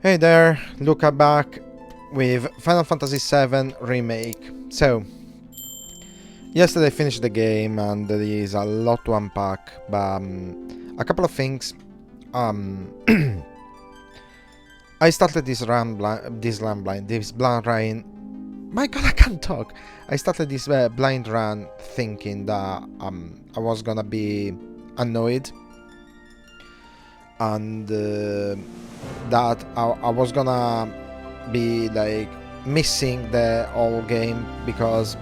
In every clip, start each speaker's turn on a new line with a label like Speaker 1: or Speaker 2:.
Speaker 1: Hey there, Luca back with Final Fantasy VII Remake. So, yesterday I finished the game and there is a lot to unpack, but a couple of things. Um, I started this blind run. My God, I can't talk. I started this blind run thinking that I was gonna be annoyed and that I was gonna be like missing the whole game because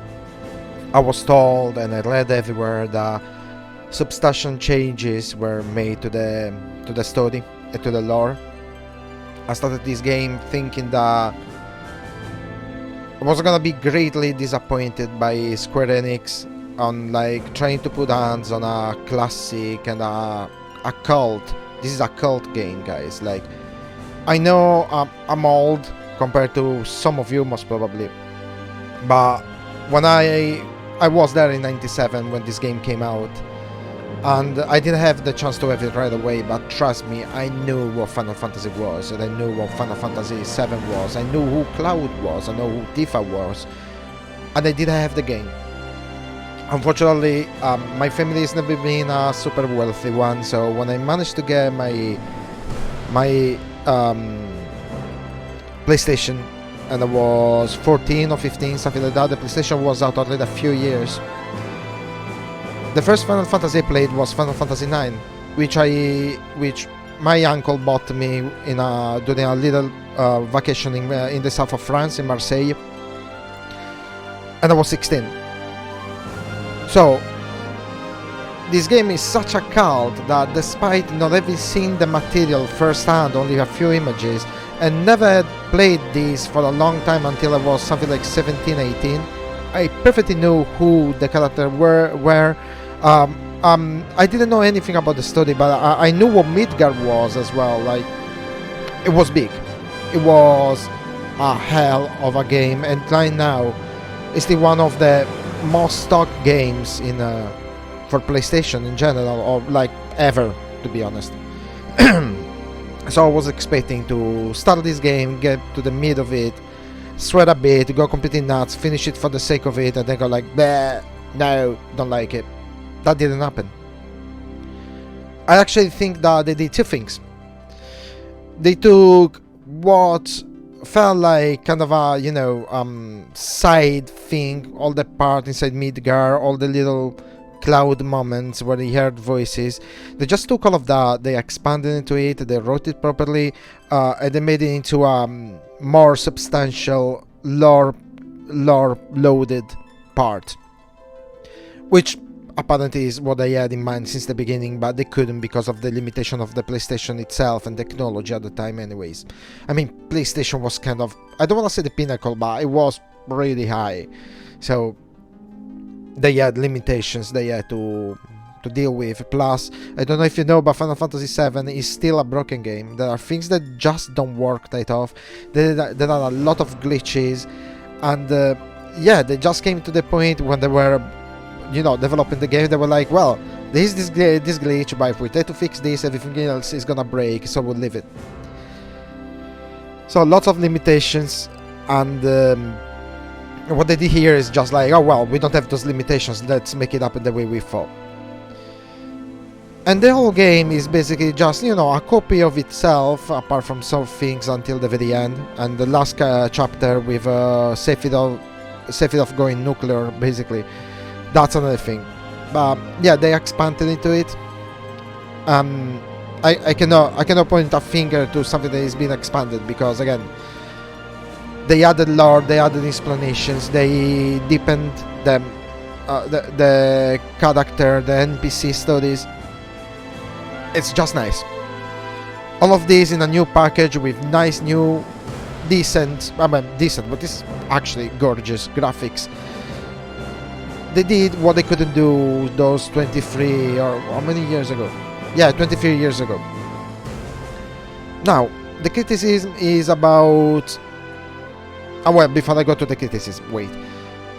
Speaker 1: I was told and I read everywhere that substantial changes were made to the story and to the lore. I started this game thinking that I was gonna be greatly disappointed by Square Enix on like trying to put hands on a classic and a cult. This is a cult game, guys. Like, I know I'm old compared to some of you, most probably, but when I was there in '97 when this game came out, and I didn't have the chance to have it right away. But trust me, I knew what Final Fantasy was, and I knew what Final Fantasy VII was. I knew who Cloud was. I know who Tifa was, and I didn't have the game. Unfortunately, my family has never been a super wealthy one, so when I managed to get my PlayStation, and I was 14 or 15, something like that, the PlayStation was out already a few years. The first Final Fantasy I played was Final Fantasy IX, which my uncle bought me during a little vacation in the south of France, in Marseille, and I was 16. So, this game is such a cult that despite not having seen the material firsthand, only a few images, and never had played this for a long time until I was something like 17, 18, I perfectly knew who the characters were. I didn't know anything about the story, but I knew what Midgar was as well. Like, it was big. It was a hell of a game, and right now, it's still one of the most stock games for PlayStation in general, or like ever, to be honest. So I was expecting to start this game, get to the mid of it, sweat a bit, go completely nuts, finish it for the sake of it, and then go like, bleh, no, don't like it. That didn't happen. I actually think that they did two things. They took what felt like kind of a side thing, all the part inside Midgar, all the little Cloud moments where he heard voices. They just took all of that, they expanded into it, they wrote it properly, and they made it into a more substantial lore loaded part, which apparently is what they had in mind since the beginning, but they couldn't because of the limitation of the PlayStation itself and technology at the time anyways. I mean, PlayStation was kind of, I don't want to say the pinnacle, but it was really high, so they had limitations they had to deal with. Plus, I don't know if you know, but Final Fantasy VII is still a broken game. There are things that just don't work right off. There are a lot of glitches, and they just came to the point when they were developing the game. They were like, well, there's this glitch, but if we try to fix this, everything else is gonna break, so we'll leave it. So lots of limitations, and what they did here is just like, oh well, we don't have those limitations, let's make it happen the way we thought. And the whole game is basically just, a copy of itself, apart from some things until the very end, and the last chapter with Sephiroth going nuclear, basically. That's another thing. But yeah, they expanded into it. I cannot point a finger to something that is being expanded, because again, they added lore, they added explanations, they deepened the character, the NPC stories. It's just nice. All of this in a new package with nice new, decent, but this is actually gorgeous graphics. They did what they couldn't do those 23 or how many years ago? Yeah, 23 years ago. Now, the criticism is about... Oh, well, before I go to the criticism, wait.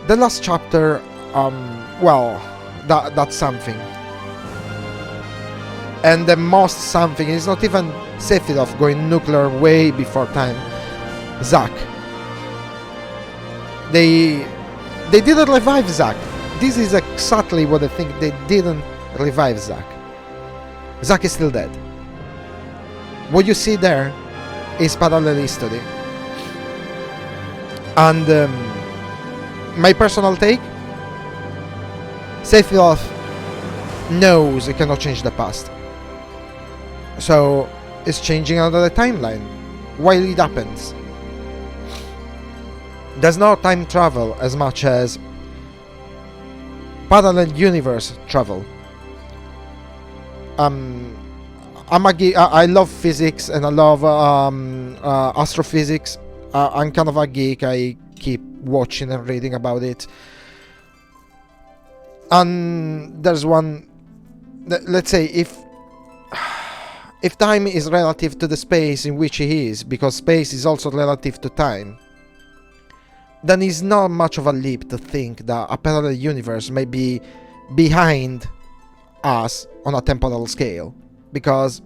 Speaker 1: The last chapter, well, that's something. And the most something is not even Sephiroth going nuclear way before time. Zack. They didn't revive Zack. This is exactly what I think. They didn't revive Zack. Zack is still dead. What you see there is parallel history. And my personal take, Sephiroth knows he cannot change the past. So it's changing another timeline while it happens. There's no time travel as much as parallel universe travel. I love physics and I love astrophysics. I'm kind of a geek. I keep watching and reading about it. And there's one. Let's say if time is relative to the space in which he is, because space is also relative to time, then it's not much of a leap to think that a parallel universe may be behind us on a temporal scale, because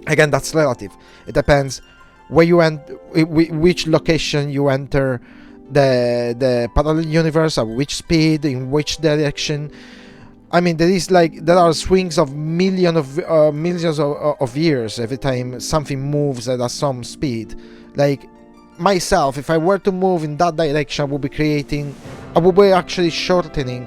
Speaker 1: again, that's relative. It depends where you which location you enter the parallel universe, at which speed, in which direction. I mean, there are swings of millions of years every time something moves at some speed. Like myself, if I were to move in that direction, I would be actually shortening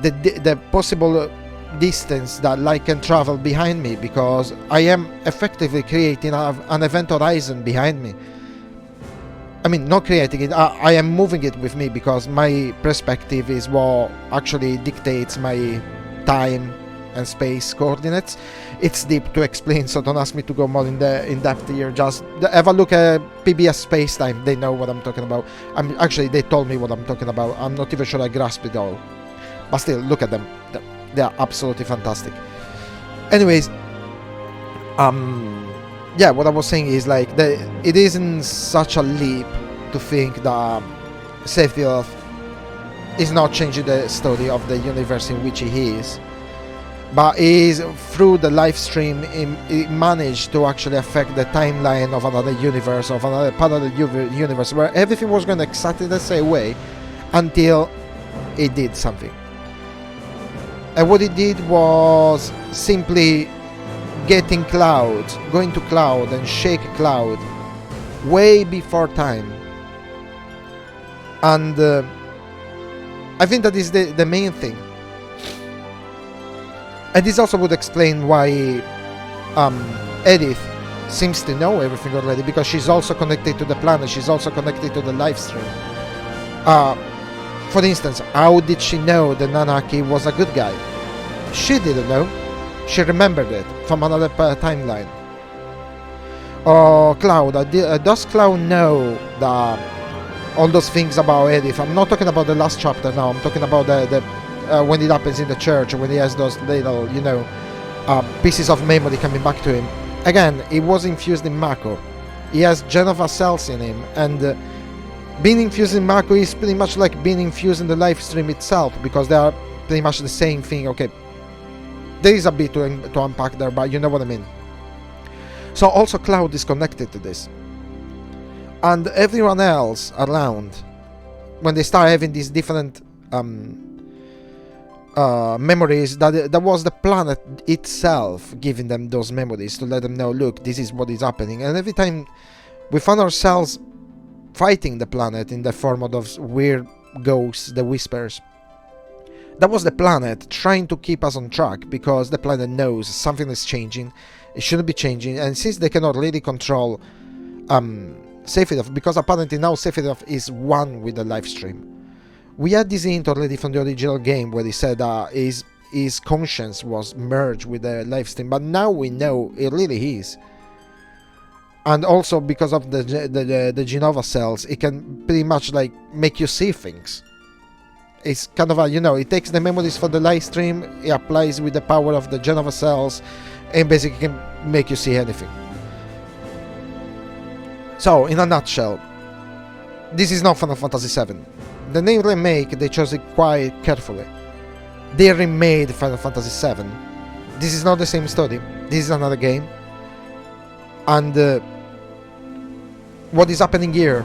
Speaker 1: the possible distance that light can travel behind me, because I am effectively creating an event horizon behind me. I mean, not creating it, I am moving it with me, because my perspective is what actually dictates my time and space coordinates. It's deep to explain, so don't ask me to go more in depth here. Just have a look at PBS Space-Time. They know what I'm talking about. Actually, they told me what I'm talking about. I'm not even sure I grasp it all. But still, look at them. They are absolutely fantastic. Anyways, yeah, what I was saying is like it isn't such a leap to think that Sephiroth is not changing the story of the universe in which he is, but is through the live stream he managed to actually affect the timeline of another universe, of another parallel universe, where everything was going exactly the same way until it did something. And what it did was simply getting Cloud, going to Cloud and shake Cloud way before time. And I think that is the main thing. And this also would explain why Edith seems to know everything already, because she's also connected to the planet, she's also connected to the live stream. For instance, how did she know that Nanaki was a good guy? She didn't know. She remembered it from another timeline. Oh, Cloud. Does Cloud know all those things about Edith? I'm not talking about the last chapter now. I'm talking about the when it happens in the church, when he has those little, pieces of memory coming back to him. Again, he was infused in Mako. He has Genova cells in him, and being infused in Mako is pretty much like being infused in the live stream itself, because they are pretty much the same thing. Okay, there is a bit to unpack there, but you know what I mean. So also Cloud is connected to this, and everyone else around, when they start having these different memories, that was the planet itself giving them those memories to let them know, look, this is what is happening. And every time we found ourselves fighting the planet in the form of those weird ghosts, the whispers, that was the planet trying to keep us on track, because the planet knows something is changing, it shouldn't be changing. And since they cannot really control Sephiroth, because apparently now Sephiroth is one with the live stream. We had this hint already from the original game where he said his conscience was merged with the live stream, but now we know it really is. And also because of the Genova cells, it can pretty much like make you see things. It's kind of a, it takes the memories for the live stream, it applies with the power of the Genova cells, and basically can make you see anything. So, in a nutshell, this is not Final Fantasy VII. The name Remake, they chose it quite carefully. They remade Final Fantasy VII. This is not the same story. This is another game. And what is happening here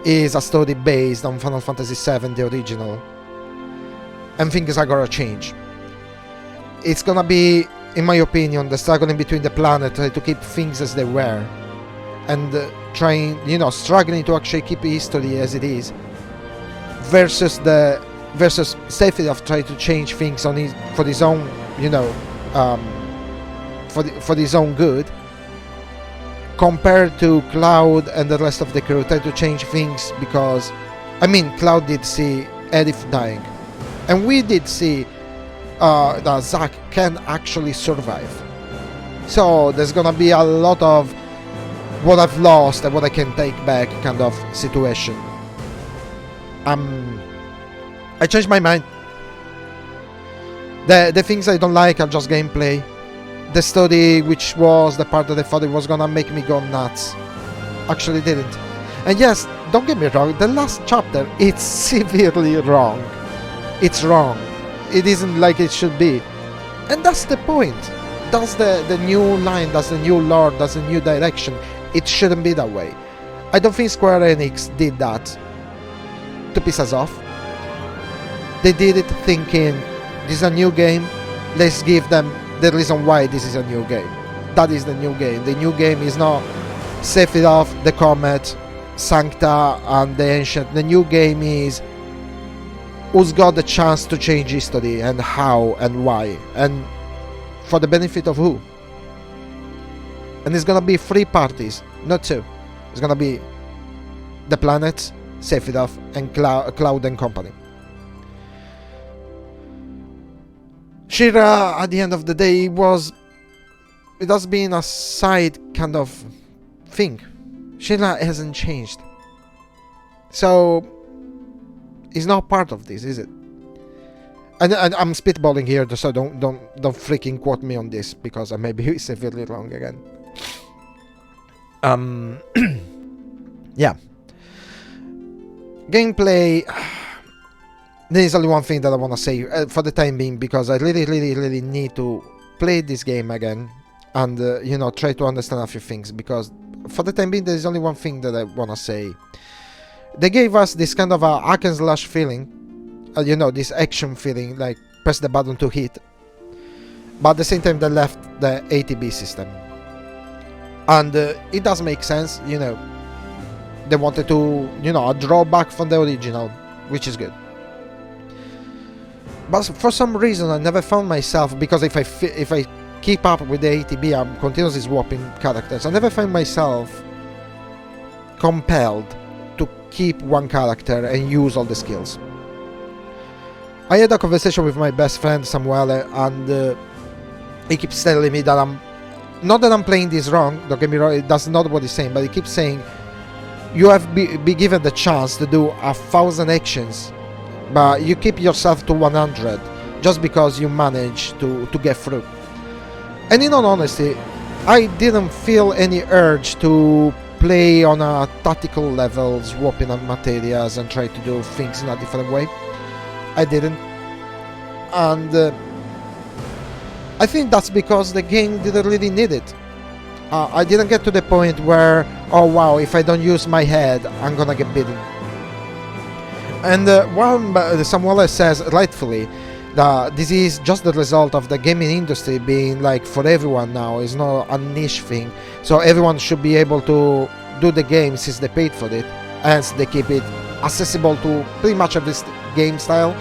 Speaker 1: is a story based on Final Fantasy VII, the original. And things are gonna change. It's gonna be, in my opinion, the struggle in between the planet to keep things as they were. And trying, struggling to actually keep history as it is. Versus Sephiroth trying to change things for his own, for his own good, compared to Cloud and the rest of the crew try to change things because, Cloud did see Aerith dying, and we did see that Zack can actually survive. So there's gonna be a lot of what I've lost and what I can take back kind of situation. I changed my mind. The things I don't like are just gameplay. The story, which was the part that I thought it was gonna make me go nuts, actually didn't. And yes, don't get me wrong, the last chapter, it's severely wrong. It's wrong. It isn't like it should be. And that's the point. That's the new line, that's the new lore, that's the new direction. It shouldn't be that way. I don't think Square Enix did that to piss us off. They did it thinking, this is a new game, let's give them the reason why this is a new game. That is the new game. The new game is not Sephiroth, the Comet, Sancta, and the Ancient. The new game is who's got the chance to change history and how and why, and for the benefit of who. And it's gonna be 3 parties, not 2. It's gonna be the planet, Sephiroth, and Cloud and company. Shira, at the end of the day, it has been a side kind of thing. Shira hasn't changed, so he's not part of this, is it? And I'm spitballing here, so don't freaking quote me on this because I may be severely wrong again. Yeah. Gameplay. There is only one thing that I want to say for the time being, because I really need to play this game again and try to understand a few things, because for the time being there is only one thing that I want to say. They gave us this kind of a hack and slash feeling, this action feeling, like press the button to hit, but at the same time they left the ATB system, and it does make sense. They wanted to a drawback from the original, which is good. But for some reason I never found myself, because if I keep up with the ATB, I'm continuously swapping characters, I never find myself compelled to keep one character and use all the skills. I had a conversation with my best friend Samuele, and he keeps telling me that I'm playing this wrong, don't get me wrong, that's not what he's saying, but he keeps saying you have be given the chance to do 1,000 actions, but you keep yourself to 100 just because you manage to get through. And in all honesty, I didn't feel any urge to play on a tactical level, swapping on materials and try to do things in a different way. I didn't. And I think that's because the game didn't really need it. I didn't get to the point where, oh wow, if I don't use my head, I'm gonna get beaten. And while Samuel says rightfully that this is just the result of the gaming industry being like for everyone now, it's not a niche thing, so everyone should be able to do the game since they paid for it, hence they keep it accessible to pretty much every game style,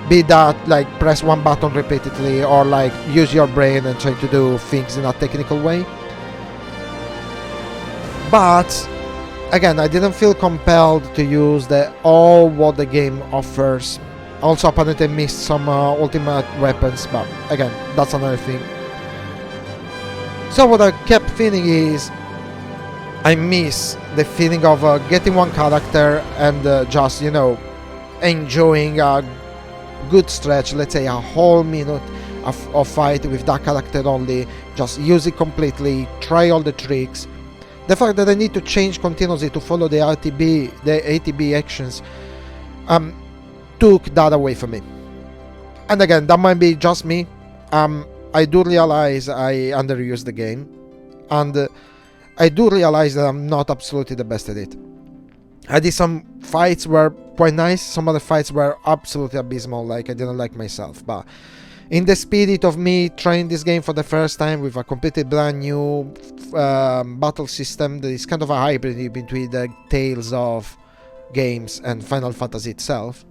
Speaker 1: be that like press one button repeatedly or like use your brain and try to do things in a technical way. But again, I didn't feel compelled to use all what the game offers. Also, apparently missed some ultimate weapons, but again, that's another thing. So what I kept feeling is I miss the feeling of getting one character and just, enjoying a good stretch, let's say a whole minute of fight with that character only, just use it completely, try all the tricks. The fact that I need to change continuously to follow the ATB actions took that away from me. And again, that might be just me. I do realize I underused the game, and I do realize that I'm not absolutely the best at it. I did some fights were quite nice, some other fights were absolutely abysmal, like I didn't like myself, but in the spirit of me trying this game for the first time with a completely brand new battle system that is kind of a hybrid between the Tales of games and Final Fantasy itself.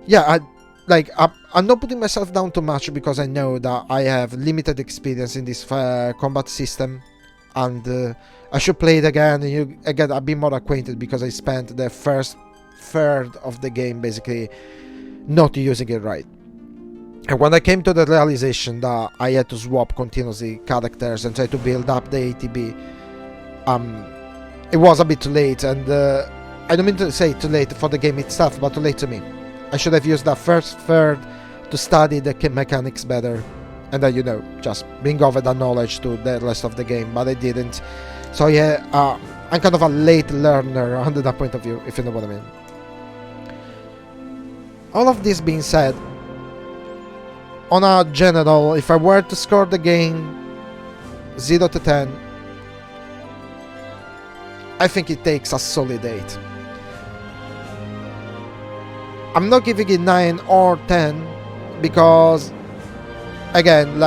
Speaker 1: Yeah, I'm not putting myself down too much because I know that I have limited experience in this combat system, and I should play it again and get a bit more acquainted because I spent the first third of the game basically not using it right. And when I came to the realization that I had to swap continuously characters and try to build up the ATB, it was a bit too late, and I don't mean to say too late for the game itself, but too late to me. I should have used that first third to study the mechanics better, and then, just bring over that knowledge to the rest of the game, but I didn't. So yeah, I'm kind of a late learner under that point of view, if you know what I mean. All of this being said, on a general, if I were to score the game 0 to 10, I think it takes a solid 8. I'm not giving it 9 or 10 because, again,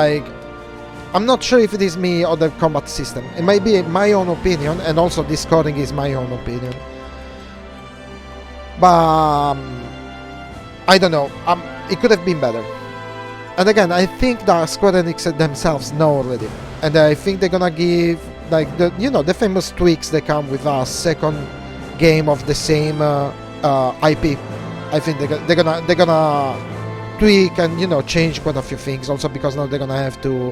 Speaker 1: I'm not sure if it is me or the combat system. It might be my own opinion, and also this scoring is my own opinion. But I don't know. It could have been better. And again, I think that Square Enix themselves know already, and I think they're gonna give the famous tweaks that come with a second game of the same IP. I think they're gonna tweak and change quite a few things. Also because now they're gonna have to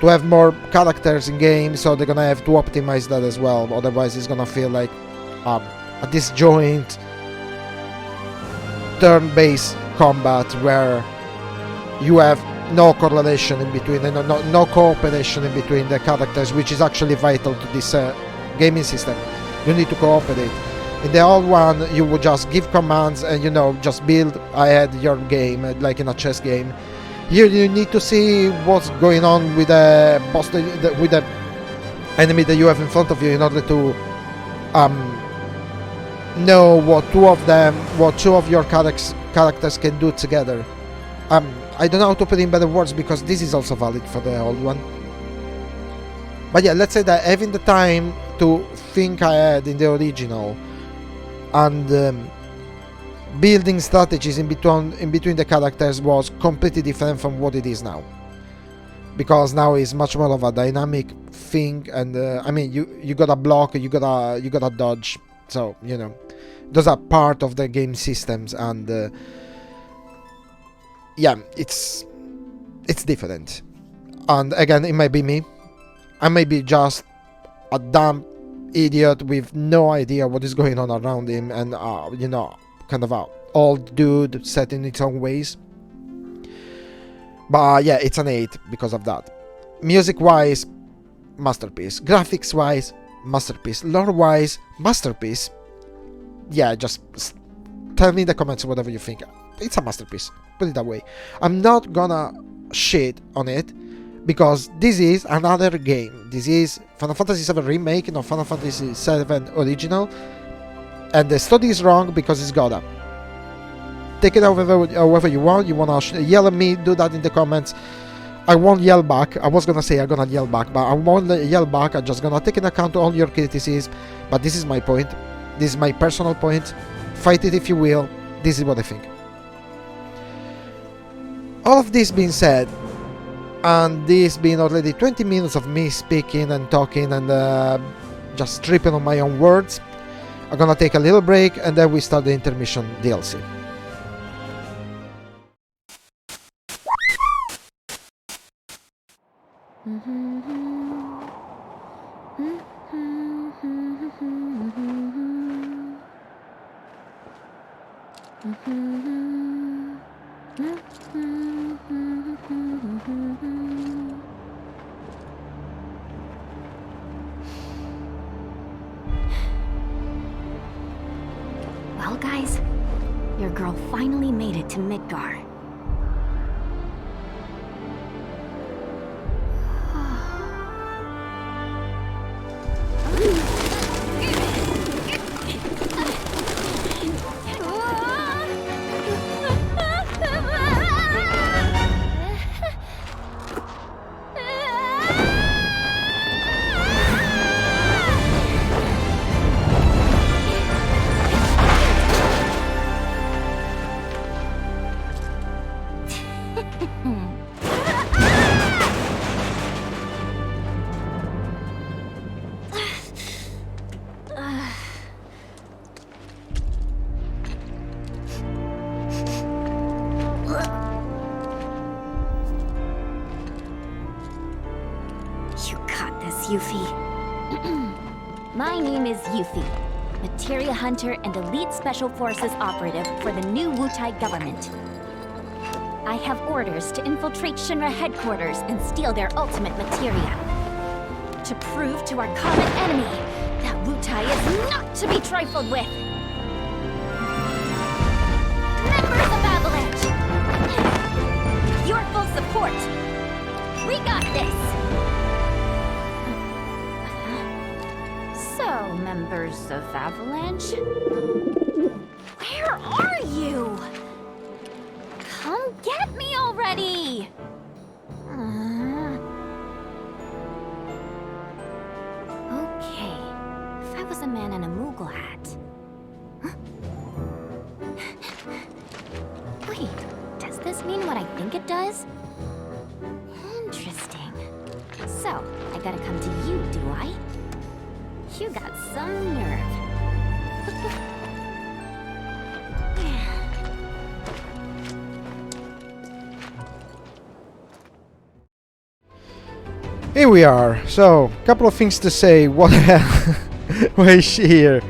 Speaker 1: have more characters in game, so they're gonna have to optimize that as well. Otherwise, it's gonna feel like a disjoint turn-based combat where you have no correlation in between and no cooperation in between the characters, which is actually vital to this gaming system. You need to cooperate. In the old one, you would just give commands and just build ahead your game like in a chess game. Here you need to see what's going on with the boss, with the enemy that you have in front of you, in order to know what two of your characters can do together. I don't know how to put in better words because this is also valid for the old one. But yeah, let's say that having the time to think ahead in the original and building strategies in between the characters was completely different from what it is now. Because now it's much more of a dynamic thing, and I mean you gotta block, you gotta dodge. So those are part of the game systems, and yeah, it's different. And again, it might be me. I may be just a dumb idiot with no idea what is going on around him, and kind of a old dude set in its own ways. But yeah, it's an 8 because of that. Music wise, masterpiece. Graphics wise, masterpiece. Lore wise, masterpiece. Yeah, just tell me in the comments whatever you think. It's a masterpiece, put it that way. I'm not gonna shit on it because this is another game. This is Final Fantasy VII Remake, not Final Fantasy VII Original, and the study is wrong because it's gotta. Take it however you want. You wanna yell at me, do that in the comments. I won't yell back. I was gonna say I'm gonna yell back, but I won't yell back. I'm just gonna take into account all your criticism. But this is my point. This is my personal point. Fight it if you will. This is what I think. All of this being said, and this being already 20 minutes of me speaking and talking and just tripping on my own words, I'm gonna take a little break and then we start the Intermission DLC.
Speaker 2: Well, guys, your girl finally made it to Midgar. Yuffie. My name is Yuffie, Materia Hunter and Elite Special Forces operative for the new Wutai government. I have orders to infiltrate Shinra headquarters and steal their ultimate materia. To prove to our common enemy that Wutai is not to be trifled with. Members of Avalanche! With your full support, we got this! So, members of Avalanche, where are you? Come get me already! Okay, if I was a man in a Moogle hat... Huh? Wait, does this mean what I think it does? Interesting. So, I gotta come to you, do I? You got some nerve.
Speaker 1: Here we are. So, couple of things to say. What the hell? Why is she here?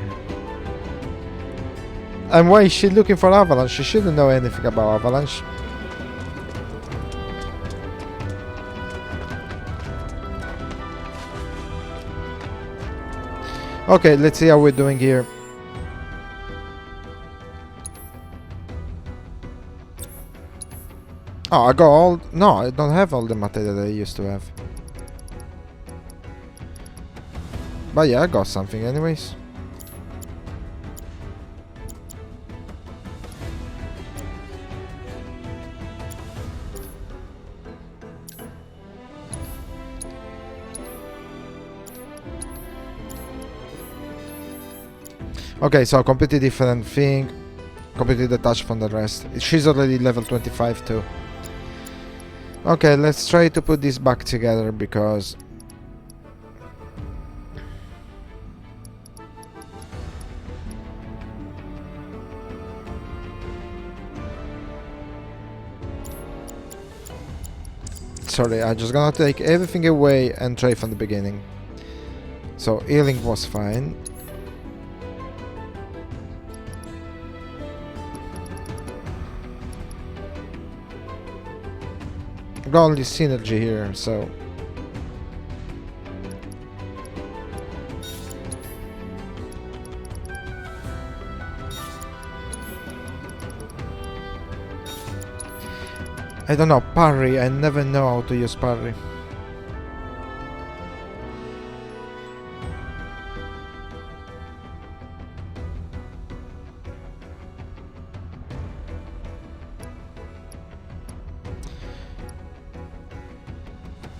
Speaker 1: And why is she looking for Avalanche? She shouldn't know anything about Avalanche. Okay, let's see how we're doing here. Oh, I got all... No, I don't have all the material that I used to have. But yeah, I got something anyways. Okay, so completely different thing. Completely detached from the rest. She's already level 25 too. Okay, let's try to put this back together because... Sorry, I'm just gonna take everything away and try from the beginning. So, healing was fine. Got only synergy here, so... I don't know, parry, I never know how to use parry.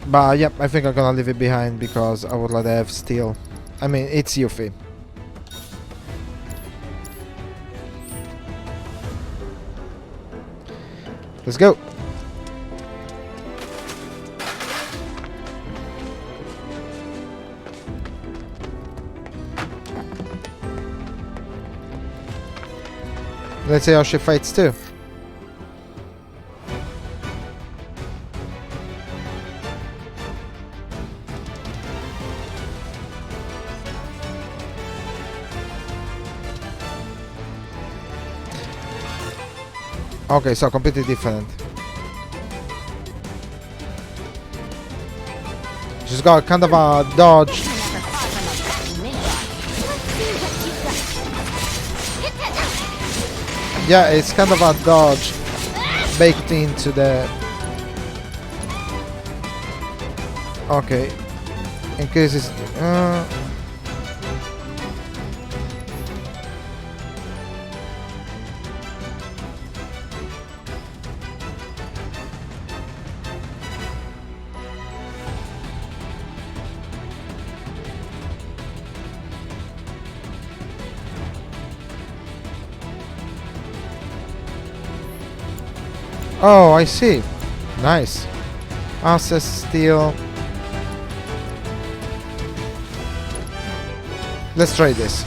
Speaker 1: But yep, I think I'm gonna leave it behind because I would rather have steel. I mean, it's Yuffie. Let's go. Let's see how she fights too. Okay, so completely different. She's got kind of a dodge. Yeah, it's kind of a dodge baked into the... Okay. In case it's... Oh, I see. Nice. Access steel. Let's try this.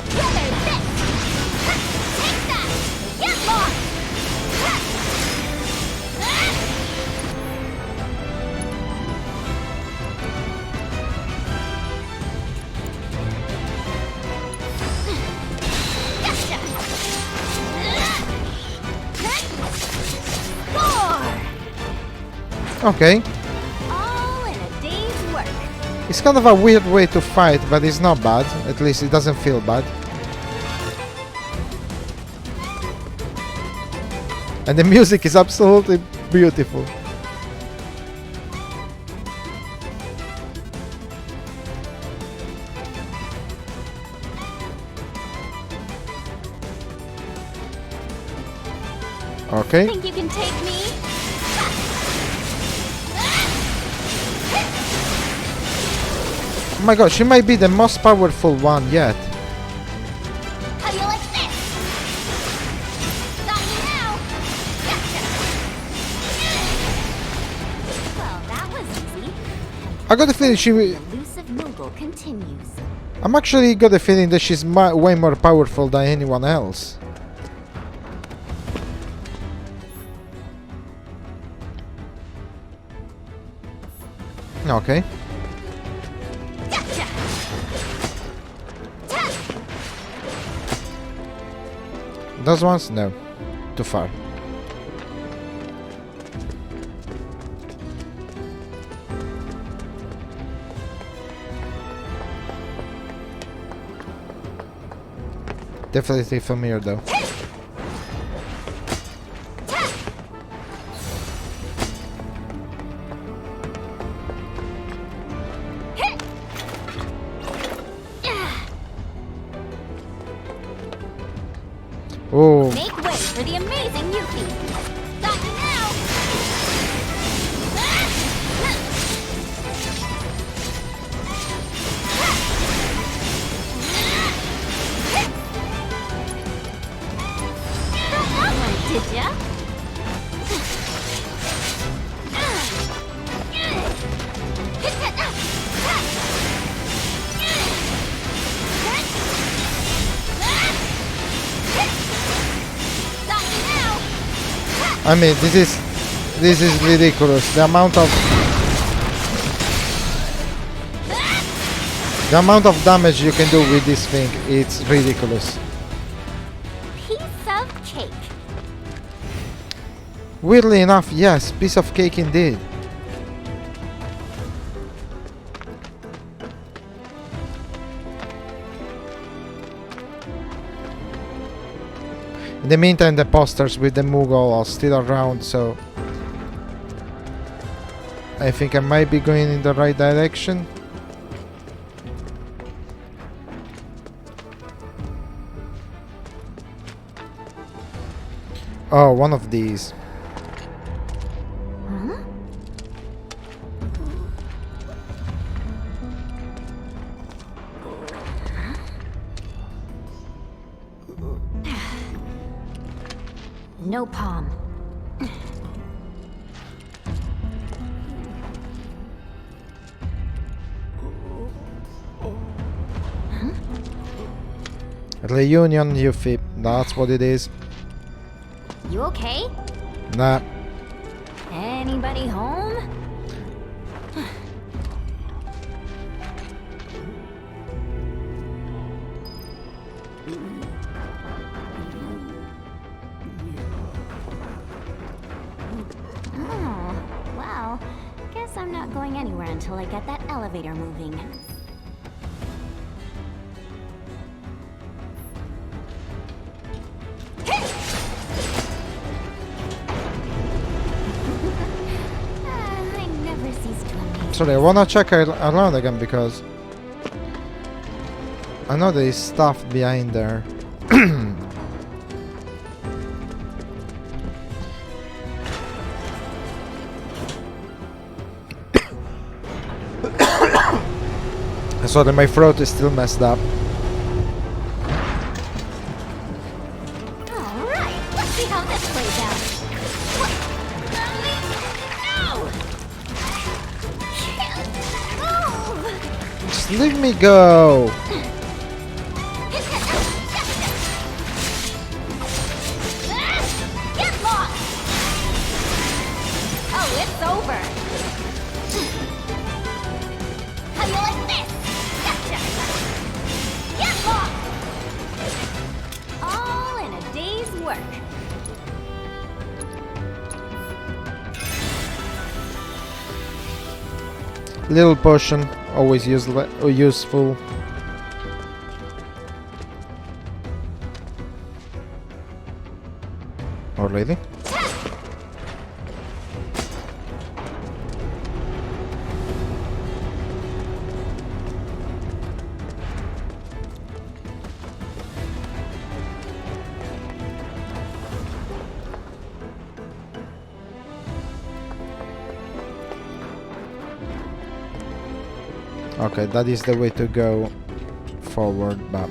Speaker 1: Okay.
Speaker 2: All in a day's work.
Speaker 1: It's kind of a weird way to fight, but it's not bad. At least it doesn't feel bad. And the music is absolutely beautiful. Okay.
Speaker 2: Think you can take me?
Speaker 1: Oh my god, she might be the most powerful one yet.
Speaker 2: How do you like this? Got you now. Gotcha. Well, that was easy.
Speaker 1: I got the feeling she...
Speaker 2: The elusive mogul continues.
Speaker 1: I'm actually got the feeling that she's way more powerful than anyone else. Okay.
Speaker 2: Gotcha.
Speaker 1: Those ones? No. Too far. Definitely familiar though. Oh.
Speaker 2: Make way for the amazing Yuki. Got you now. Got that one, did ya?
Speaker 1: I mean, this is ridiculous. The amount of damage you can do with this thing, it's ridiculous.
Speaker 2: Piece of cake.
Speaker 1: Weirdly enough, yes, piece of cake indeed. In the meantime, the posters with the Moogle are still around, so I think I might be going in the right direction. Oh, one of these.
Speaker 2: Huh? No palm.
Speaker 1: Reunion, Yuffie. That's what it is.
Speaker 2: You okay?
Speaker 1: Nah.
Speaker 2: Anybody home? Oh, well, guess I'm not going anywhere until I get that elevator moving. I never cease to amaze.
Speaker 1: Sorry, I wanna check around again because I know there is stuff behind there. Sorry, my throat is still messed up.
Speaker 2: Alright, let's see how this plays out. No! Can't move!
Speaker 1: Just leave me go.
Speaker 2: Get lost! Oh, it's over. How do you like this? Gotcha! Get lost! All in a day's work.
Speaker 1: Little potion, always useful. Oh, really? Okay, that is the way to go forward, but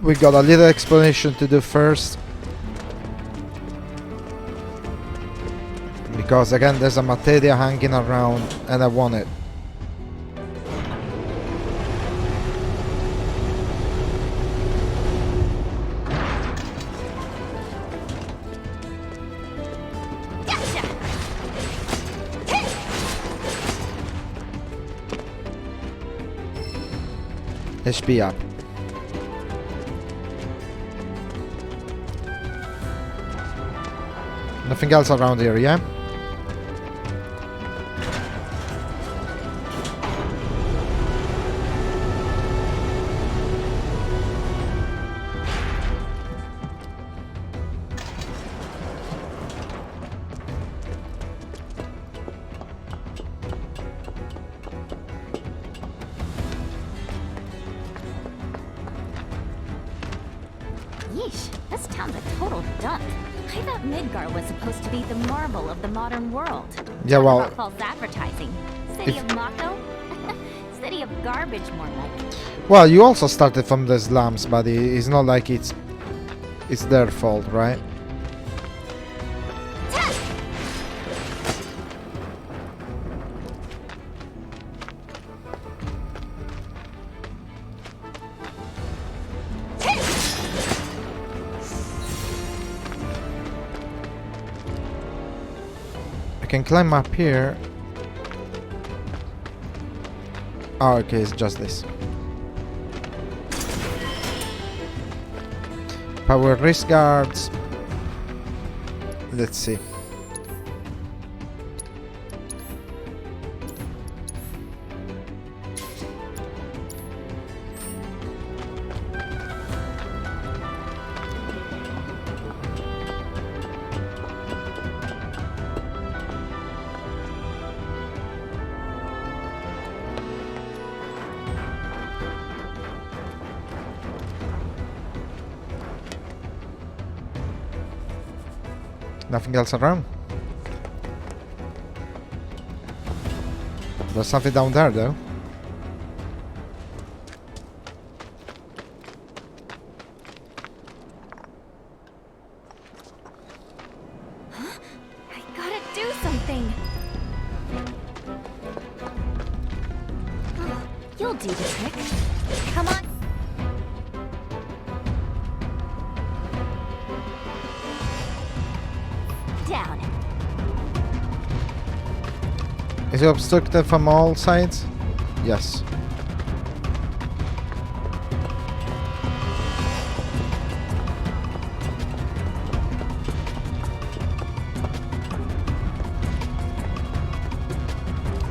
Speaker 1: we got a little explanation to do first, because again there's a materia hanging around and I want it. HP up. Nothing else around here, yeah?
Speaker 2: Yeesh, this town's a total dump. I thought Midgar was supposed to be the marvel of the modern world.
Speaker 1: Yeah,
Speaker 2: Talk
Speaker 1: well,
Speaker 2: about false advertising. City of Mako? City of garbage, more like.
Speaker 1: well, you also started from the slums, but it's not like it's their fault, right? I can climb up here. Oh, okay, it's just this. Power wrist guards. Let's see. Nothing else around. There's something down there, though.
Speaker 2: I gotta do something. Oh, you'll do the trick. Come on. Down.
Speaker 1: Is it obstructed from all sides? Yes.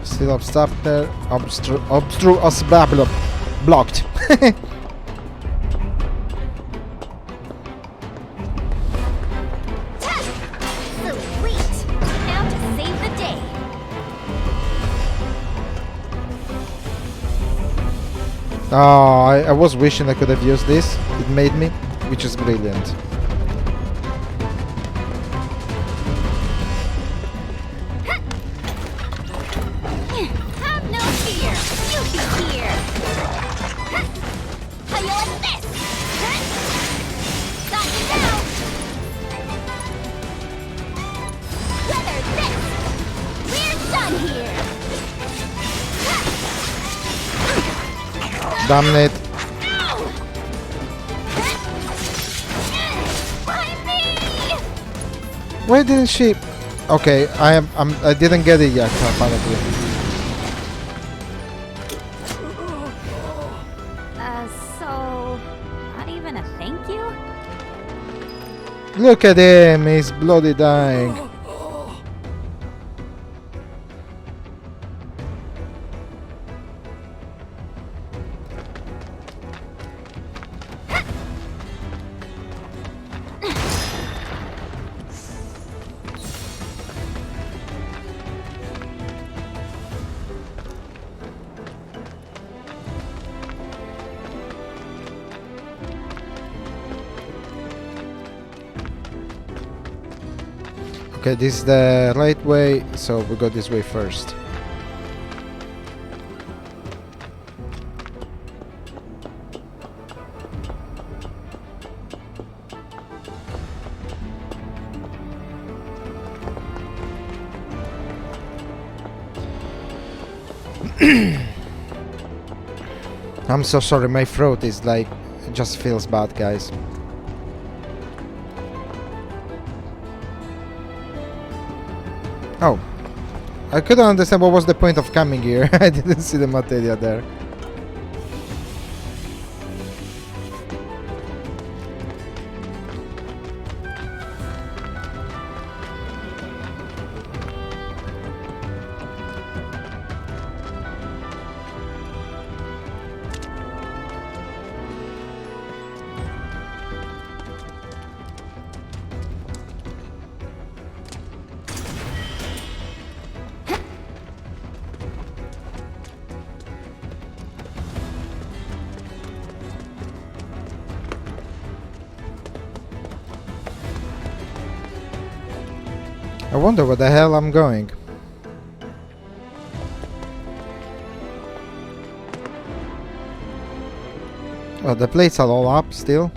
Speaker 1: Still obstructed. Blocked.
Speaker 2: Sweet. Now to save the day.
Speaker 1: Oh, I was wishing I could have used this. It made me, which is brilliant.
Speaker 2: Have no fear. You'll be here. How you like this? Got you now. Weather this. We're done here.
Speaker 1: Damn it.
Speaker 2: Ow! Find me!
Speaker 1: Why didn't she? Okay, I didn't get it yet, apparently.
Speaker 2: So not even
Speaker 1: Look at him, he's bloody dying. Okay, this is the right way, so we go this way first. I'm so sorry, my throat is like, it just feels bad, guys. Oh, I couldn't understand what was the point of coming here. I didn't see the materia there. I wonder where the hell I'm going. Oh, the plates are all up still.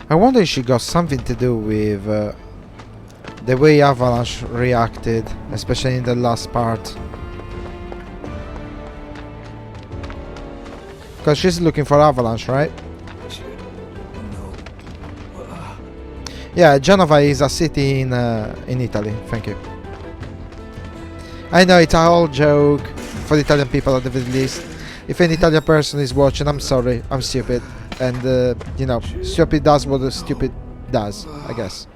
Speaker 1: I wonder if she got something to do with the way Avalanche reacted, especially in the last part. Because she's looking for Avalanche, right? Yeah, Genova is a city in Italy. Thank you. I know it's a whole joke for the Italian people at the very least. If an Italian person is watching, I'm sorry, I'm stupid. And, you know, stupid does what a stupid does, I guess.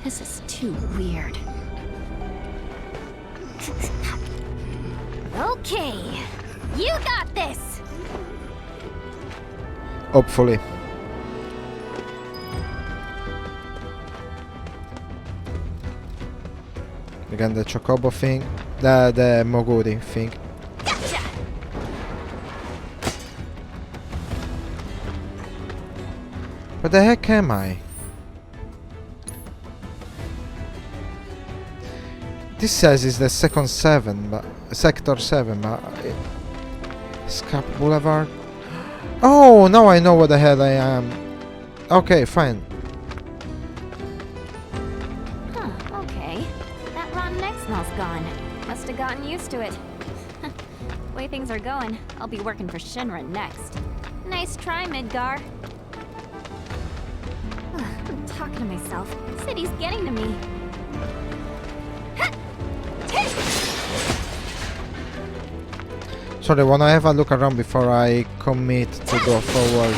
Speaker 2: This is too weird. Okay, you got this!
Speaker 1: Hopefully. Again, the Chocobo thing. The Moguri thing.
Speaker 2: Gotcha!
Speaker 1: Where the heck am I? This says it's the second 7, but sector 7, but Scrap Boulevard. Oh, now I know what the hell I am. Okay, fine.
Speaker 2: Huh, okay. That rotten egg smell's gone. Must have gotten used to it. Way things are going, I'll be working for Shinra next. Nice try, Midgar. I'm talking to myself. City's getting to me.
Speaker 1: Sorry, wanna have a look around before I commit to go forward.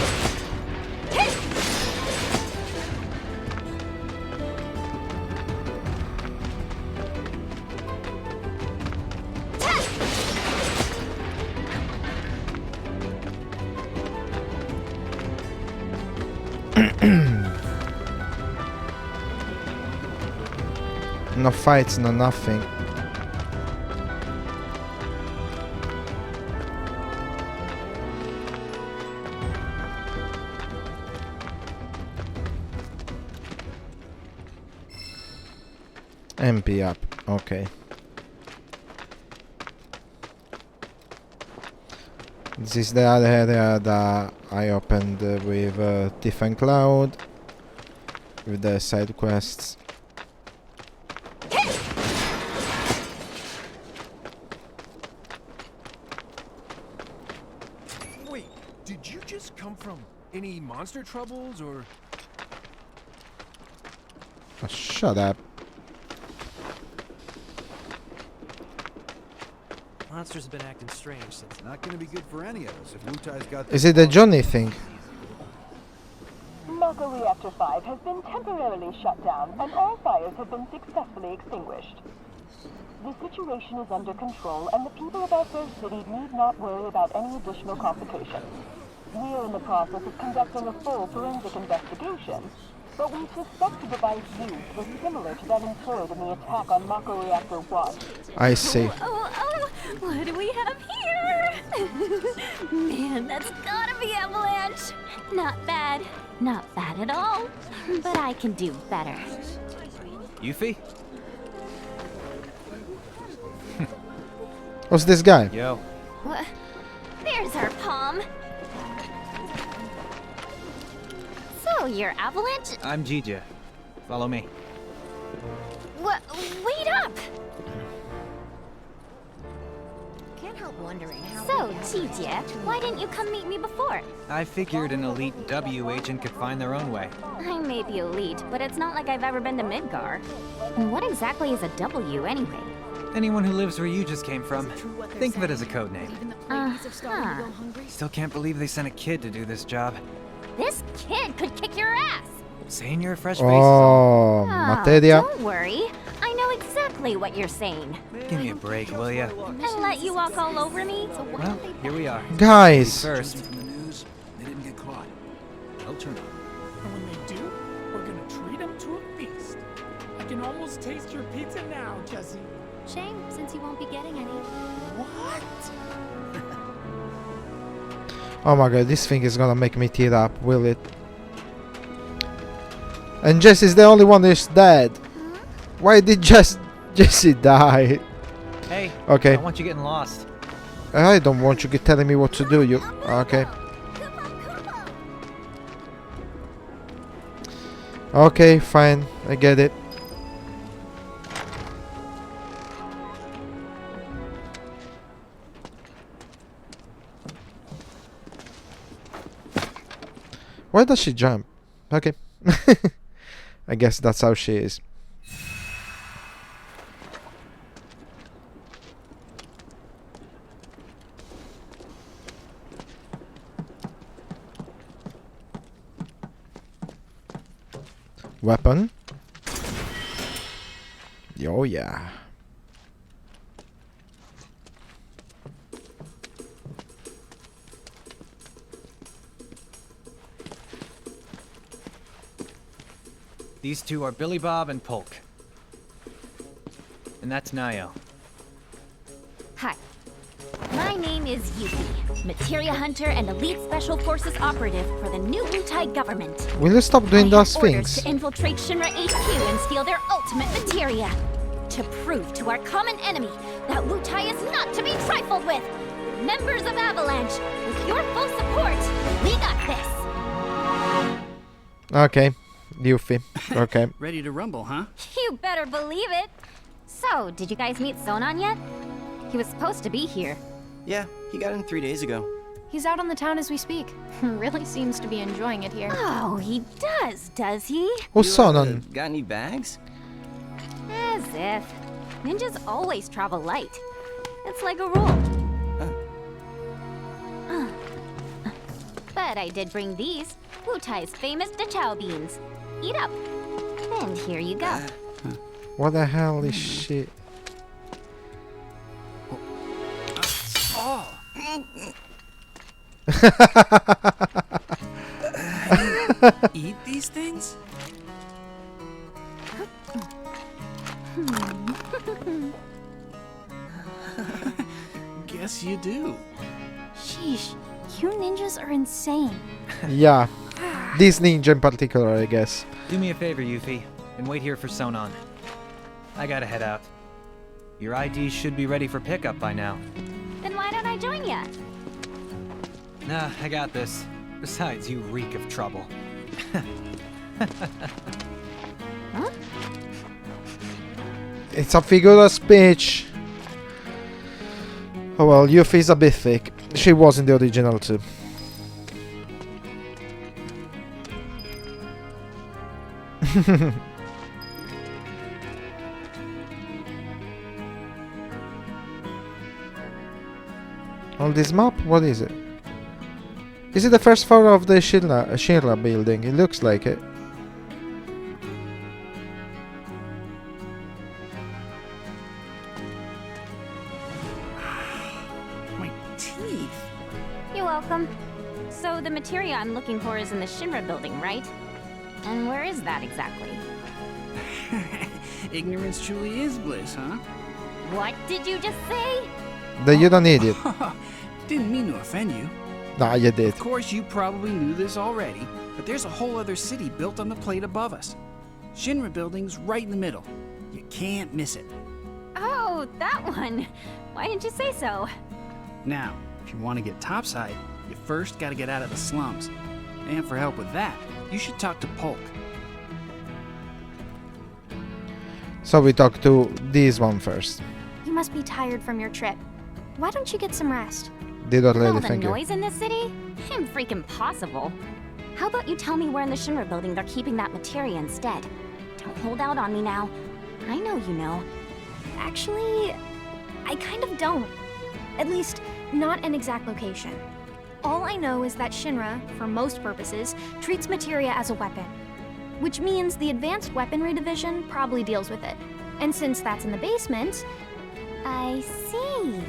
Speaker 1: No fights, no nothing. MP up, okay. This is the other area that I opened with Tiff and Cloud, with the side quests.
Speaker 3: Wait, did you just come from any monster troubles or?
Speaker 1: Oh, shut up.
Speaker 3: monsters have been acting strange since.
Speaker 4: Not gonna be good for any of us if Wutai's got.
Speaker 1: Is it the Johnny thing?
Speaker 5: Mako Reactor 5 has been temporarily shut down, and all fires have been successfully extinguished. The situation is under control, and the people of our first city need not worry about any additional complications. We are in the process of conducting a full forensic investigation, but we suspect the device used was similar to that employed in the attack on Mako Reactor 1.
Speaker 1: I see.
Speaker 2: Oh, what do we have here? Man, that's gotta be Avalanche. Not bad. Not bad at all. But I can do better.
Speaker 6: Yuffie?
Speaker 1: What's this guy?
Speaker 6: Yo.
Speaker 2: What? There's our palm. So, you're Avalanche?
Speaker 6: I'm Jija. Follow me.
Speaker 2: What? Wait up! Can't help wondering how. So, Jija, why didn't you come meet me before?
Speaker 6: I figured an elite W agent could find their own way.
Speaker 2: I may be elite, but it's not like I've ever been to Midgar. And what exactly is a W anyway?
Speaker 6: Anyone who lives where you just came from, think of it as a code name.
Speaker 2: Uh-huh.
Speaker 6: Still can't believe they sent a kid to do this job.
Speaker 2: This kid could kick your ass!
Speaker 6: Saying you're a fresh face is all.
Speaker 1: Oh, materia.
Speaker 2: Don't worry. I know exactly what you're saying.
Speaker 6: Give me a break, will ya?
Speaker 2: And let you walk all over me?
Speaker 6: Well, here we are.
Speaker 1: Guys.
Speaker 6: First,
Speaker 4: From the news, they didn't get caught. They'll turn up.
Speaker 7: And when they do, we're gonna treat them to a feast. I can almost taste your pizza now, Jesse.
Speaker 2: Shame, since you won't be getting any.
Speaker 7: What?
Speaker 1: Oh my god, this thing is gonna make me tear up, will it? And Jesse's the only one that's dead. Why did Jesse die?
Speaker 6: hey,
Speaker 1: Okay.
Speaker 6: I don't want you getting lost.
Speaker 1: I don't want you telling me what to do, you. Okay. Okay, fine. I get it. Why does she jump? Okay. I guess that's how she is. Weapon. Oh yeah.
Speaker 6: These two are Billy Bob and Polk. And that's Nayo.
Speaker 2: Hi. My name is Yuffie, Materia Hunter and Elite Special Forces Operative for the new Wutai government.
Speaker 1: Will you stop doing
Speaker 2: I
Speaker 1: those
Speaker 2: have orders
Speaker 1: things?
Speaker 2: to infiltrate Shinra HQ and steal their ultimate materia. To prove to our common enemy that Wutai is not to be trifled with. Members of Avalanche, with your full support, we got this.
Speaker 1: Okay. Yuffie. Okay.
Speaker 8: Ready to rumble, huh?
Speaker 2: You better believe it. So, did you guys meet Sonon yet? He was supposed to be here.
Speaker 9: Yeah, he got in 3 days ago.
Speaker 10: He's out on the town as we speak. Really seems to be enjoying it here.
Speaker 2: Oh, he does he?
Speaker 1: Who's Sonon?
Speaker 9: Got any bags?
Speaker 2: As if. Ninjas always travel light. It's like a rule. But I did bring these. Wutai's famous Dachao beans. Eat up. And here you go.
Speaker 1: What the hell is shit?
Speaker 7: Eat these things?
Speaker 4: Guess you do.
Speaker 10: Sheesh, you ninjas are insane.
Speaker 1: Yeah. This ninja in particular, I guess.
Speaker 6: Do me a favor, Yuffie, and wait here for Sonon. I gotta head out. Your ID should be ready for pickup by now.
Speaker 2: Then why don't I join ya?
Speaker 6: Nah, I got this. Besides, you reek of trouble.
Speaker 2: Huh?
Speaker 1: It's a figure of speech. Oh well, Yuffie's a bit thick. She was in the original too. On this map? What is it? Is it the first floor of the Shinra building? It looks like it.
Speaker 4: My teeth.
Speaker 2: You're welcome. So the materia I'm looking for is in the Shinra building, right? And where is that exactly?
Speaker 4: Ignorance truly is bliss, huh?
Speaker 2: What did you just say?
Speaker 1: That you don't need it.
Speaker 4: Didn't mean to offend you.
Speaker 1: Nah, you did.
Speaker 4: Of course, you probably knew this already, but there's a whole other city built on the plate above us. Shinra building's right in the middle. You can't miss it.
Speaker 2: Oh, that one. Why didn't you say so?
Speaker 4: Now, if you want to get topside, you first got to get out of the slums. And for help with that, you should talk to Polk.
Speaker 1: So we talk to this one first.
Speaker 10: You must be tired from your trip. Why don't you get some rest?
Speaker 1: Did already,
Speaker 2: All the
Speaker 1: thank you.
Speaker 2: noise in this city? Freaking possible. How about you tell me where in the Shinra building they're keeping that materia instead? Don't hold out on me now. I know you know.
Speaker 10: Actually, I kind of don't. At least, not an exact location. All I know is that Shinra, for most purposes, treats materia as a weapon. Which means the Advanced Weaponry Division probably deals with it. And since that's in the basement...
Speaker 2: I see.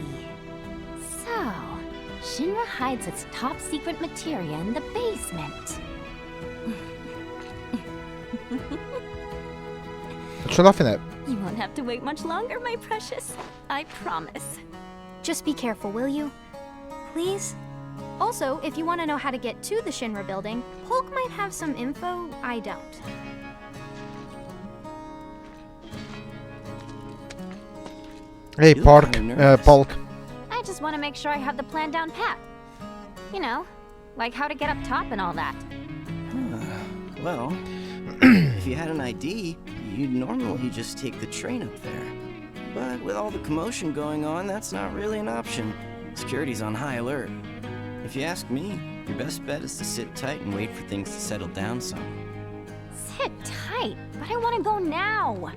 Speaker 2: So, Shinra hides its top secret materia in the basement.
Speaker 1: What you laughing at?
Speaker 2: You won't have to wait much longer, my precious. I promise.
Speaker 10: Just be careful, will you? Please? Also, if you want to know how to get to the Shinra building, Polk might have some info I don't.
Speaker 1: Hey,
Speaker 9: You look kinda nervous.
Speaker 1: Polk.
Speaker 2: I just want to make sure I have the plan down pat. You know, like how to get up top and all that.
Speaker 9: Well, if you had an ID, you'd normally just take the train up there. But with all the commotion going on, that's not really an option. Security's on high alert. If you ask me, your best bet is to sit tight and wait for things to settle down some.
Speaker 2: Sit tight, but I want to go now.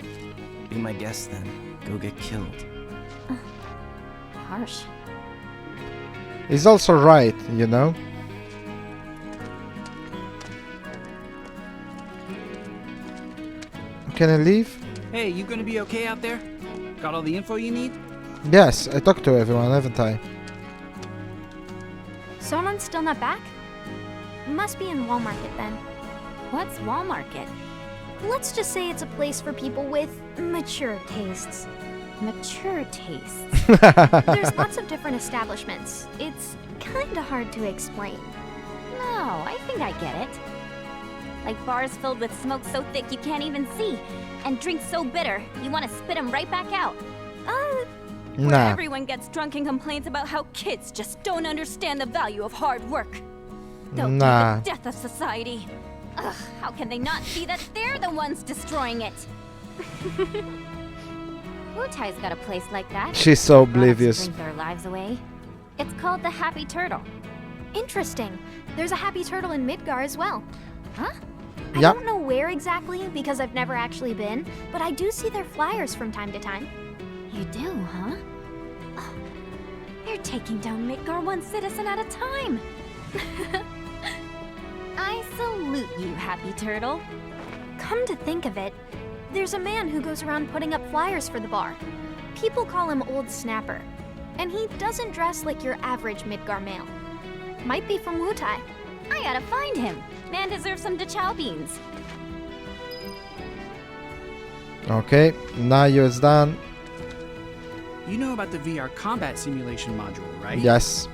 Speaker 9: Be my guest then. Go get killed.
Speaker 2: Harsh.
Speaker 1: He's also right, you know? Can I leave?
Speaker 4: Hey, you gonna be okay out there? Got all the info you need?
Speaker 1: Yes, I talked to everyone, haven't I?
Speaker 10: Sonan's still not back? Must be in Wall Market then.
Speaker 2: What's Wall Market?
Speaker 10: Let's just say it's a place for people with mature tastes.
Speaker 2: Mature tastes.
Speaker 10: There's lots of different establishments. It's kinda hard to explain.
Speaker 2: No, I think I get it. Like bars filled with smoke so thick you can't even see, and drinks so bitter you want to spit them right back out. Where
Speaker 1: Nah.
Speaker 2: everyone gets drunk and complains about how kids just don't understand the value of hard work. They'll
Speaker 1: Nah.
Speaker 2: be the death of society. Ugh, how can they not see that they're the ones destroying it? Wutai's got a place like that.
Speaker 1: She's so
Speaker 2: Grown-ups
Speaker 1: oblivious.
Speaker 2: Drink their lives away. It's called the Happy Turtle.
Speaker 10: Interesting. There's a Happy Turtle in Midgar as well.
Speaker 2: Huh?
Speaker 10: I
Speaker 1: Yeah.
Speaker 10: don't know where exactly because I've never actually been, but I do see their flyers from time to time.
Speaker 2: You do, huh? Oh, they're taking down Midgar one citizen at a time. I salute you, Happy Turtle.
Speaker 10: Come to think of it, there's a man who goes around putting up flyers for the bar. People call him Old Snapper, and he doesn't dress like your average Midgar male. Might be from Wutai.
Speaker 2: I gotta find him. Man deserves some Dachau beans.
Speaker 1: Okay, now it's done.
Speaker 4: You know about the VR combat simulation module, right?
Speaker 1: Yes.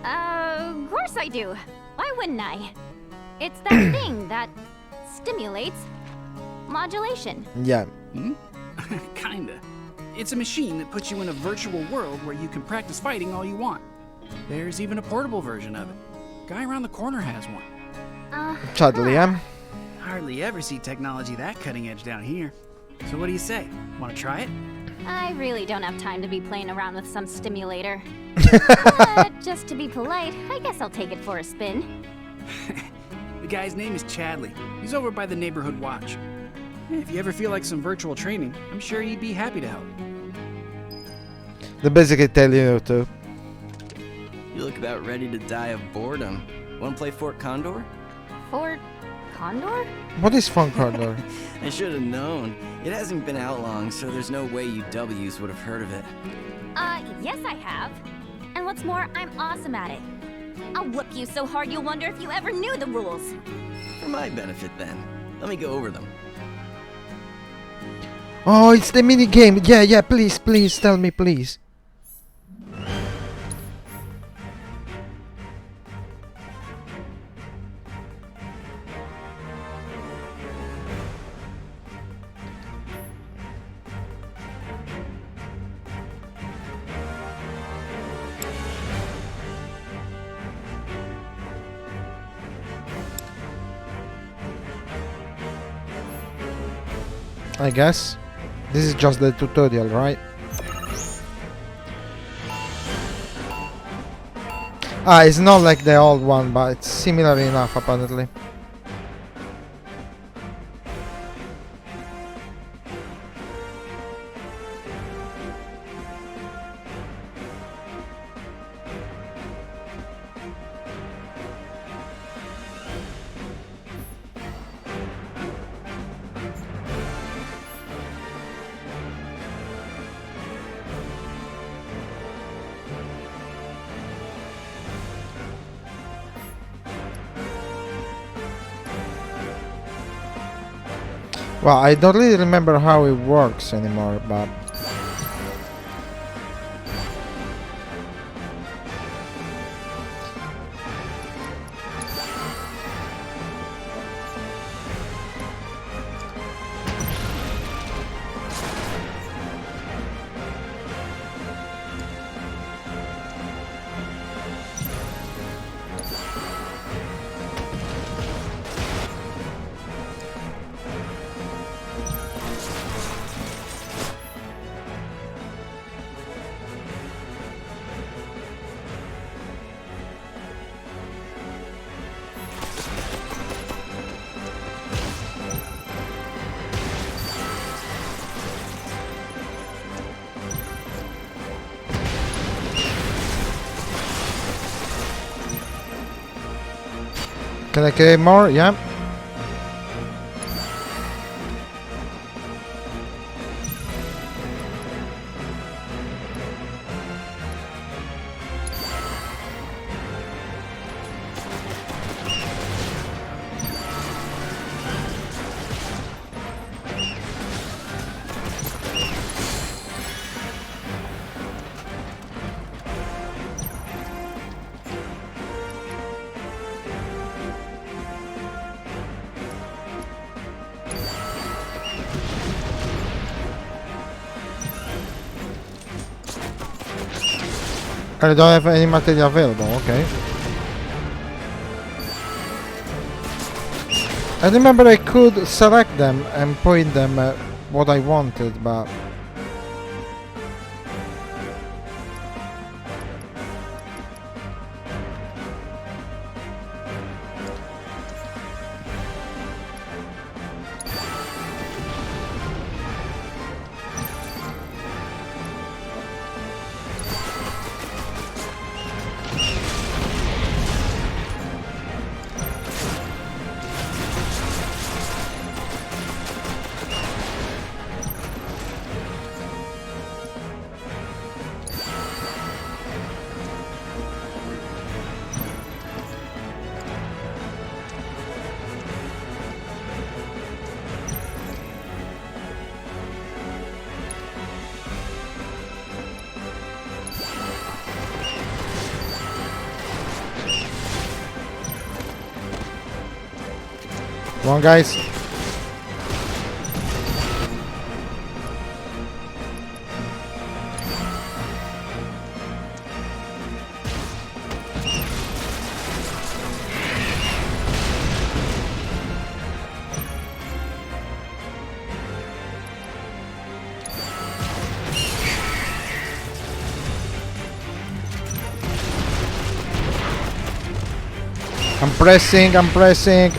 Speaker 2: Of course I do. Why wouldn't I? It's that thing that stimulates modulation.
Speaker 1: Yeah.
Speaker 4: Kinda. It's a machine that puts you in a virtual world where you can practice fighting all you want. There's even a portable version of it. Guy around the corner has one.
Speaker 1: Totally, yeah.
Speaker 4: Hardly ever see technology that cutting edge down here. So what do you say? Want to try it?
Speaker 2: I really don't have time to be playing around with some stimulator. But just to be polite, I guess I'll take it for a spin.
Speaker 4: The guy's name is Chadley. He's over by the neighborhood watch. If you ever feel like some virtual training, I'm sure he'd be happy to help.
Speaker 1: They basically tell you to.
Speaker 9: You look about ready to die of boredom. Want to play Fort Condor?
Speaker 2: Fort Condor?
Speaker 1: What is Fun Corner?
Speaker 9: I should have known. It hasn't been out long, so there's no way you W's would have heard of it.
Speaker 2: Yes I have. And what's more, I'm awesome at it. I'll whoop you so hard you'll wonder if you ever knew the rules.
Speaker 9: For my benefit, then. Let me go over them.
Speaker 1: Oh, it's the mini game. Yeah, please, tell me, please. I guess. This is just the tutorial, right? Ah, it's not like the old one, but it's similar enough apparently. Well, I don't really remember how it works anymore, but... Can I create more? Yeah. I don't have any material available, okay. I remember I could select them and point them at what I wanted, but... Come on, guys. I'm pressing.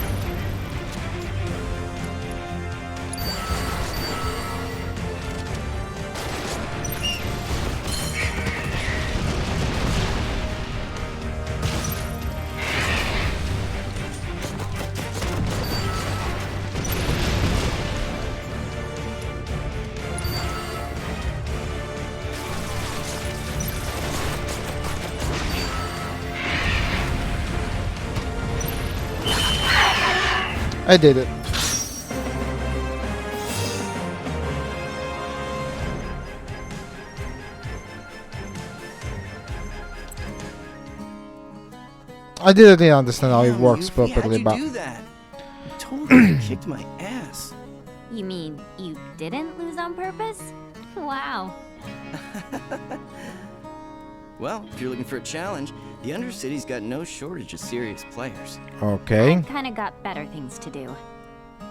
Speaker 1: I did it. I didn't really understand how it
Speaker 9: Damn,
Speaker 1: works
Speaker 9: Yuffie,
Speaker 1: properly,
Speaker 9: how'd
Speaker 1: but
Speaker 9: you do that? You totally kicked my ass.
Speaker 2: You mean you didn't lose on purpose? Wow.
Speaker 9: Well, if you're looking for a challenge, the Undercity's got no shortage of serious players.
Speaker 1: okay.
Speaker 2: I've kind of got better things to do.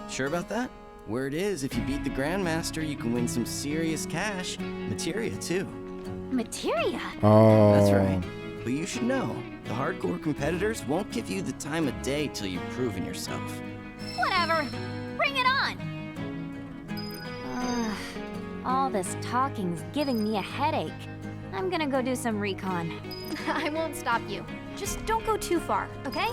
Speaker 9: Sure about that? Word is, if you beat the Grandmaster, you can win some serious cash. Materia, too.
Speaker 2: Materia?
Speaker 1: Oh.
Speaker 9: That's right. But you should know, the hardcore competitors won't give you the time of day till you've proven yourself.
Speaker 2: Whatever. Bring it on. All this talking's giving me a headache. I'm gonna go do some recon.
Speaker 10: I won't stop you. Just don't go too far, okay?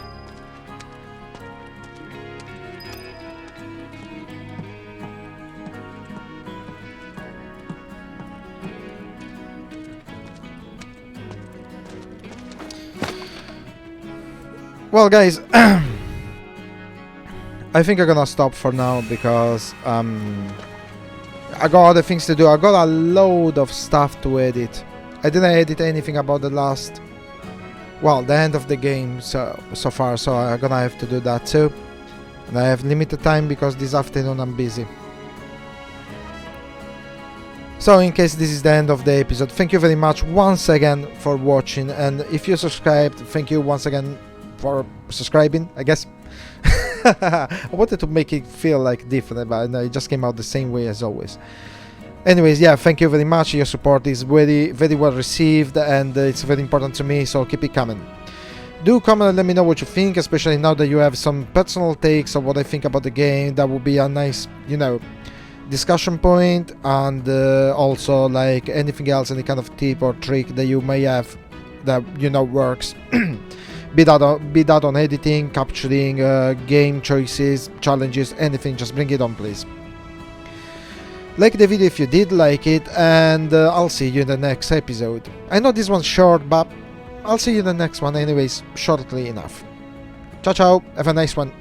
Speaker 1: Well, guys, I think I'm gonna stop for now because I got other things to do. I got a load of stuff to edit. I didn't edit anything about the last, well, the end of the game so far, so I'm gonna have to do that too. And I have limited time because this afternoon I'm busy. So in case this is the end of the episode, thank you very much once again for watching, and if you subscribed, thank you once again for subscribing, I guess. I wanted to make it feel like different, but no, it just came out the same way as always. Anyways, yeah, thank you very much. Your support is very, very well received, and it's very important to me, so keep it coming. Do comment and let me know what you think, especially now that you have some personal takes of what I think about the game. That would be a nice, you know, discussion point, and also like anything else, any kind of tip or trick that you may have that you know works. Be that on editing, capturing, game choices, challenges, anything, just bring it on, please. Like the video if you did like it, and I'll see you in the next episode. I know this one's short, but I'll see you in the next one anyways, shortly enough. Ciao ciao, have a nice one.